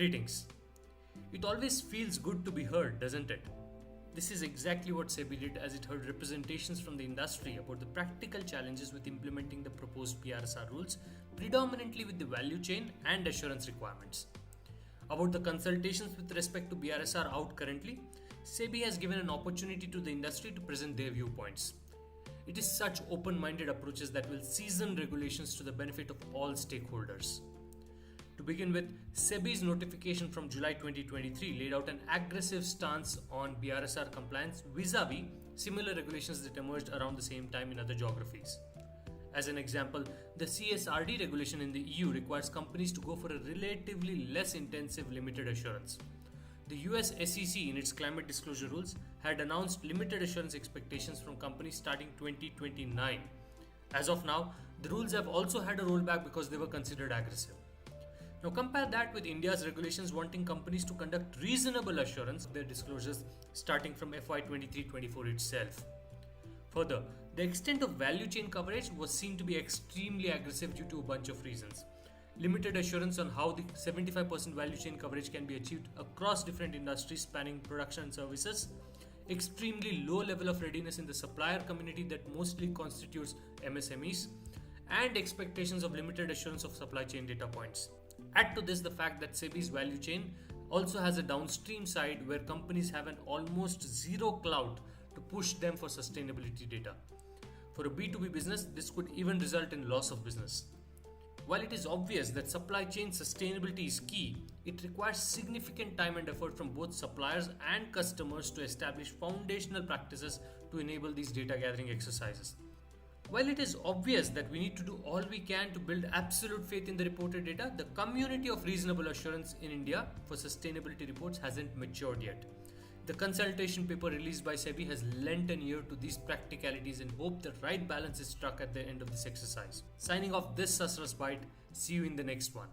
Greetings. It always feels good to be heard, doesn't it? This is exactly what SEBI did as it heard representations from the industry about the practical challenges with implementing the proposed BRSR rules, predominantly with the value chain and assurance requirements. About the consultations with respect to BRSR out currently, SEBI has given an opportunity to the industry to present their viewpoints. It is such open-minded approaches that will season regulations to the benefit of all stakeholders. To begin with, SEBI's notification from July 2023 laid out an aggressive stance on BRSR compliance vis-a-vis similar regulations that emerged around the same time in other geographies. As an example, the CSRD regulation in the EU requires companies to go for a relatively less intensive limited assurance. The US SEC in its climate disclosure rules had announced limited assurance expectations from companies starting 2029. As of now, the rules have also had a rollback because they were considered aggressive. Now compare that with India's regulations wanting companies to conduct reasonable assurance of their disclosures starting from FY 23-24 itself. Further, the extent of value chain coverage was seen to be extremely aggressive due to a bunch of reasons. Limited assurance on how the 75% value chain coverage can be achieved across different industries spanning production and services, extremely low level of readiness in the supplier community that mostly constitutes MSMEs, and expectations of limited assurance of supply chain data points. Add to this the fact that SEBI's value chain also has a downstream side where companies have an almost zero clout to push them for sustainability data. For a B2B business, this could even result in loss of business. While it is obvious that supply chain sustainability is key, it requires significant time and effort from both suppliers and customers to establish foundational practices to enable these data gathering exercises. While it is obvious that we need to do all we can to build absolute faith in the reported data, the community of reasonable assurance in India for sustainability reports hasn't matured yet. The consultation paper released by SEBI has lent an ear to these practicalities and hope the right balance is struck at the end of this exercise. Signing off this SusRas Byte, see you in the next one.